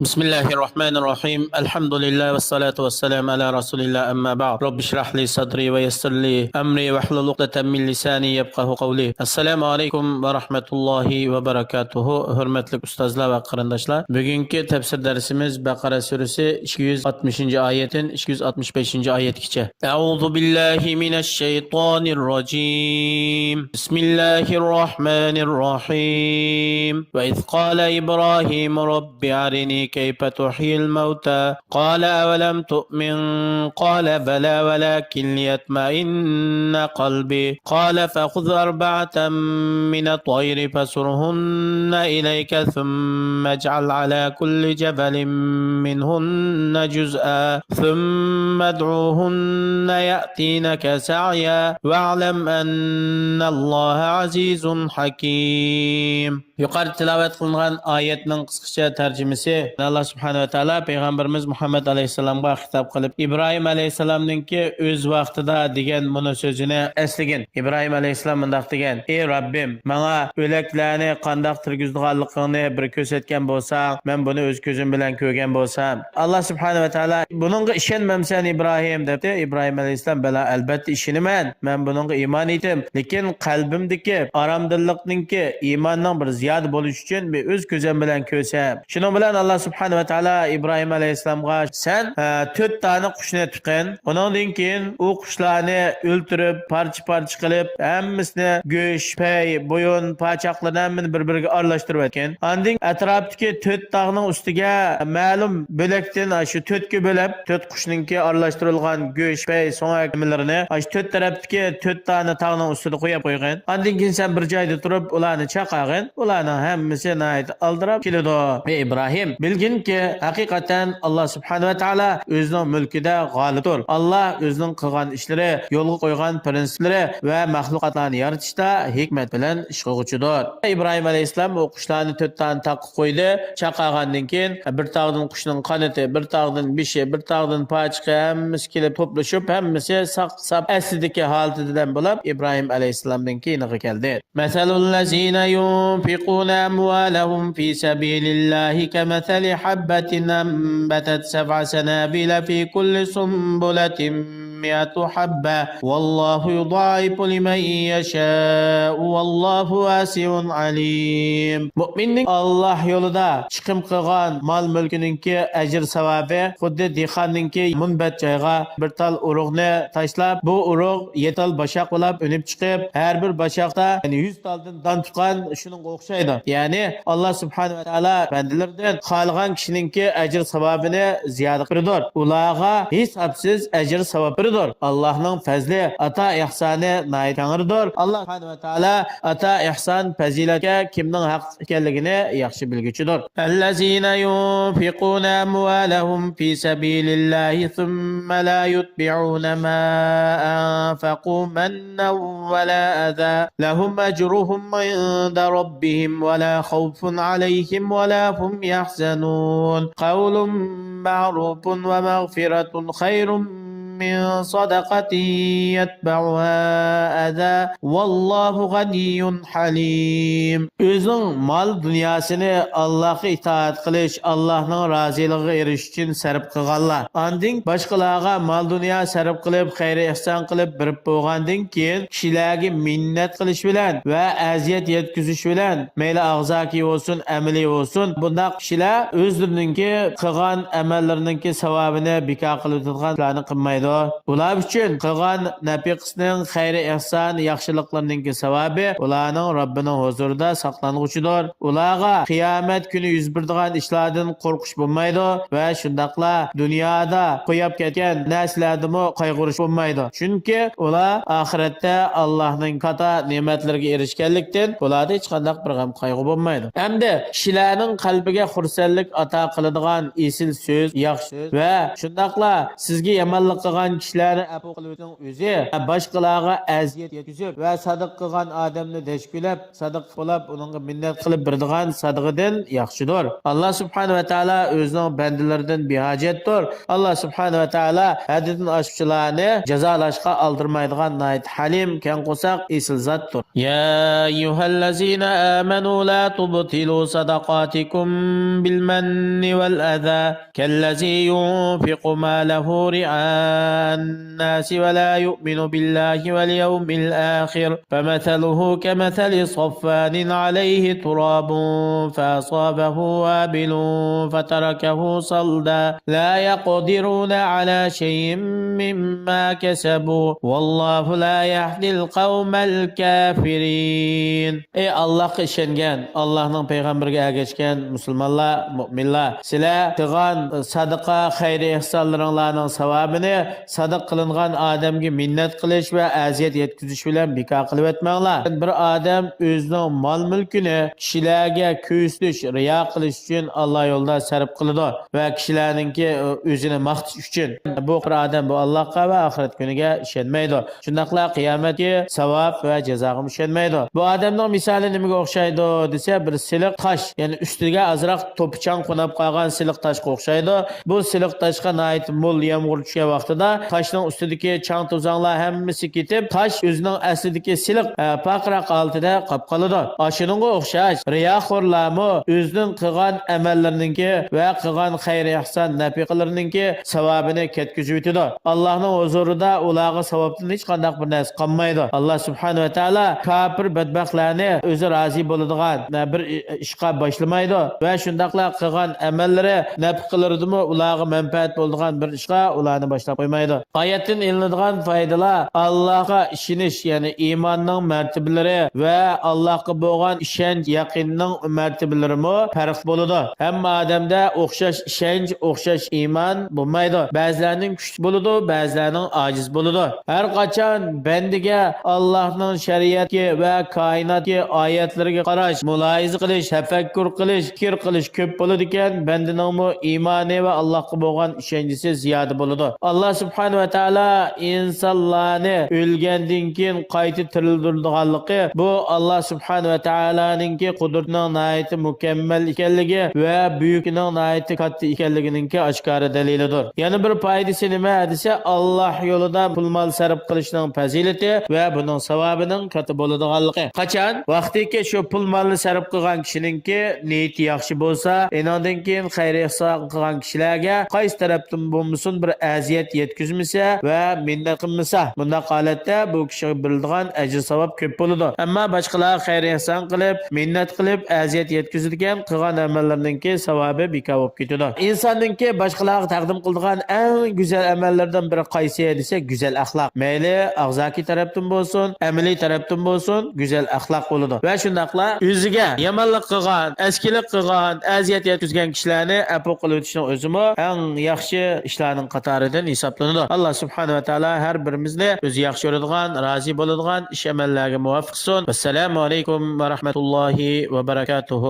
بسم الله الرحمن الرحيم الحمد لله والصلاة والسلام على رسول الله أما بعد رب اشرح لي صدري ويسر لي أمري واحلل عقدة من لساني يفقه قولي السلام عليكم ورحمة الله وبركاته hurmatli ustozlar va qarindoshlar bugungi tafsir darsimiz Baqara surasi 260-oyatdan 265-oyatgacha A'udhu billahi minash shaytonir rojim Bismillahir rohmanir rohim va iz qala İbrahim robbi arini كيف تحيي الموتى قال أولم تؤمن قال بلى ولكن ليطمئن قلبي قال فخذ أربعة من الطير فسرهن إليك ثم اجعل على كل جبل منهن جزءا ثم ادعوهن يأتينك سعيا واعلم أن الله عزيز حكيم yuqori tilovat qilingan oyatning qisqacha tarjimasi Alloh subhanahu va taolo payg'ambarimiz Muhammad alayhisalomga xitob qilib Ibrohim alayhisalomninki o'z vaqtida degan buni so'zini eslagin. Ibrohim alayhisalom bundoq degan: "Ey Rabbim, menga o'laklarni qandoq tirgizganligingni bir ko'rsatgan bo'lsang, men buni o'z ko'zim bilan ko'rgan bo'lsam." Alloh subhanahu va taolo buningga ishonmamsan Ibrohim debdi. Ibrohim alayhisalom bala albatta ishonaman. Men buningga iymon etdim, lekin qalbimdagi aramdillikninki iymonning bir ziyada bo'lish uchun men o'z ko'zim bilan ko'rsam. Shuning bilan Alloh subhanahu va taolo Ibrohim alayhisalomga sen 4 tani qushni tutqin. Undan keyin u qushlarni o'ltirib, parcha-parcha qilib, hammasini go'sht, pay, bo'yin, parchaqlarni bir-biriga aralashtirib o'tgan. Andin atrofdagi 4 tog'ning ustiga ma'lum bo'lakdan shu 4 ga bo'lib, 4 qushninki aralashtirilgan go'sht, pay, so'ngak nimalarni shu 4 tarafdagi 4 tani tog'ning ustida qo'yib qo'ygan. Andin keyin sen bir joyda turib, ularni chaqag'in. Ularning hammasi nayt aldirab keladi. Ey Ibrohim, bilginki haqiqatan Alloh subhanahu va taolo o'zining mulkida g'olibdir. Alloh o'zining qilgan ishlari, yo'lga qo'ygan prinsiplari va mahluqotlarni yaratishda hikmat bilan ish qiluvchidir. Ibrohim alayhisalom o qushlarni 4 tani taqib qo'ydi. Chaqagandan keyin bir tog'dan qushning qanoti, bir tog'dan beshi, bir tog'dan pochqa hammasi kelib to'plashib, hammasi saq-sap aslidagi holatidan bo'lib Ibrohim alayhisalomning keyiniga keldi. Masalul lazina ينفقون أموالهم في سبيل الله كمثل حبة أنبتت 7 سنابل في كل سنبلة 100 حبة والله يضاعف لمن يشاء والله واسع عليم. Mu'minning Alloh yo'lida chiqim qilgan mol mulkininki ajr savobi xuddi dehqonninki munbat joyga bir tal urug'ni tashlab, bu urug' yetal bashaq bo'lib unib chiqib, har bir bashaqda 100 taldan don chiqqan shuningga o'xshaydi. Ya'ni Alloh subhanahu va taolo bandalardan xohlagan kishininki ajr savobini ziyoda qiladi. Ularga hisobsiz ajr savob beradi. Allohning fazli, ata ihsoni naytangirdir. Alloh subhanahu va taolo ata ihson fazilatga kimning haq ekanligini yaxshi bilguchidir. Allazina yunfiquna amwalahum fi sabilillahi thumma la yutbi'una ma anfaqu mannan wa la adha lahum ajruhum 'inda rabbihim wa la khawfun 'alayhim wa la hum yahzanun qawlun ma'rufun wa maghfiratun khayrun من صدقة يتبعها أذى والله غني حليم. Özün mal dünyasını Allah'a itaat qilish, Allah'ның razılığına eriş için sarf qilganlar. Andin başqalarga mal dünya sarf qilib, xayr ihsan qilib berib bo'lgandan keyin kishilarga minnat qilish bilan va aziyat yetkazish bilan, mayli og'zaki bo'lsin, amaliy bo'lsin, bundaq kishilar o'zlarininki qilgan amallarininki savobini bekor qilib turganlarni qilmaydi. Ular uchun qilgan nafiqning xayri ihson yaxshiliklarning savobi ularning Robbining huzurida saqlanguchidir. Ularga qiyomat kuni yuz beradigan ishlardan qo'rqish bo'lmaydi va shundaqla dunyoda qo'yib ketgan narsalardan qayg'urish bo'lmaydi. Chunki ular oxiratda Allohning katta ne'matlariga erishganlikdan ularda hech qanday bir g'am qayg'u bo'lmaydi. Hamda kishilarning qalbiga xursandlik ato qiladigan esil so'z, yaxshi so'z va shundaqla sizga yomonlik qilgan kishilarni afu qilishning o'zi boshqalarga aziyat yetkazib va sadiq qilgan odamni dashkulab sadiq bo'lib uningga minnat qilib beradigan sadig'idan yaxshidir. Alloh subhanahu va taolo o'zining bandalaridan behojatdir. Alloh subhanahu va taolo haddan oshuvchilarni jazolashga oldirmaydigan nayt halim keng qo'saq esil zotdir. Ya ayyuhallazina amanu la tubtilu sadaqatikum bil manni wal adha kallazi yunfiqu malahu ri'an nasi wa la yu'minu billahi wal yawmil akhir famathaluhu kamathali صفان عليه تراب فأصابه وابل فتركه صلدا لا يقدرون على شيء مما كسبوا والله لا يهدي القوم الكافرين. Ey Allah'a işengen, Allah'ın peygamberine ergeçken Müslümanlar, müminler, sizler qilgan sadaqa, xayri ihsanlarınlarning savabini sadiq qilingan odamga minnat qilish va aziyat yetkazish bilan bekor qilib etmanglar. Bir odam o'zining mol mulkini kishilarga ko'rsatish, riyo qilish uchun Alloh yo'lida sarf qiladi va kishilarningki o'zini maqtash uchun bu bir odam bu Allohga va oxirat kuniga ishonmaydi. Shundaqla qiyomatga savob va jazoga ishonmaydi. Bu odamning misoli nimaga o'xshaydi desa, bir siliq tosh, ya'ni ustiga azroq to'pichon qo'nab qolgan siliq toshga o'xshaydi. Bu siliq toshga nayt mo'l yomg'ir tushgan vaqtida toshning ustidagi chang to'zonlar hammasi ketib, tosh o'zining aslidagi siliq paqraq altida qolib qoladi. Ashuningga o'xshash riyoxo'rlarmi o'zining qilgan amallarininki va qilgan xayr ihson nafiqalarininki savobini ketkizib o'tadi. Allohning huzurida ularga savobdan hech qanday bir narsa qolmaydi. Alloh subhanahu va taolo kafir badbaxtlarni o'zi rozi bo'ladigan bir ishga boshlamaydi va shundaqla qilgan amallari nafiqalaridimi ularga manfaat bo'ladigan bir ishga ularni boshlab qo'ymaydi. Oyatdan ilinadigan foydalar Allohga ishonish, ya'ni iymonning martabalari va Allohga bo'lgan ishonch, yaqinning martabalarimi farq bo'ladi. Hamma odamda o'xshash ishonch, o'xshash iymon bo'lmaydi. Ba'zilarning kuchli bo'ladi, ba'zilarning ojiz bo'ladi. Har qachon bandiga Allohning shariatiga va koinotga oyatlariga qarash, muloyiza qilish, tafakkur qilish, fikr qilish ko'p bo'ladi ekan, bandining iymoni va Allohga bo'lgan ishonchi ziyoda bo'ladi. Alloh subhanahu va taolo insonlarni o'lgandan keyin qayta tirildirganligi bu Allah subhanahu wa ta'ala'ningki qudratining nihoyatda mukammal ekanligi va buyukning nihoyatda katta ekanligininki oshkora dalilidir. Yana bir foydasi nima desa, Alloh yo'lida pul mol sarf qilishning fazilati va buning savobining katta bo'ladiganligi. Qachon vaqtiki shu pul molni sarf qilgan kishiningki niyati yaxshi bo'lsa, undan keyin xayr ihson qilgan kishilarga qaysi tarafdan bo'lmasin bir aziyat yetkazmasa va minnat qilmasa, bunda holatda bu kishiga beriladigan ajr savob ko'p bo'ladi. Ammo boshqalar xayr ihson qilib, minnat qilib aziyat yetkazadigan qilgan amallarininki savobi bekor bo'lib ketadi. Insonninki boshqalarga taqdim qiladigan eng go'zal amallardan biri qaysi desa, go'zal axloq. Mayli ag'zaki tarafdan bo'lsin, amaliy tarafdan bo'lsin, go'zal axloq bo'ladi. Va shundaqla o'ziga yomonlik qilgan, askilik qilgan, aziyat yetkazgan kishilarni afu qilib o'tishning o'zimi eng yaxshi ishlarning qatoridan hisoblanadi. Alloh subhanahu va taolo har birimizni o'zi yaxshi ko'radigan, rozi bo'ladigan ish amallarga muvaffaq qilsin. Assalomu alaykum va rahmatullohi va barakatuh.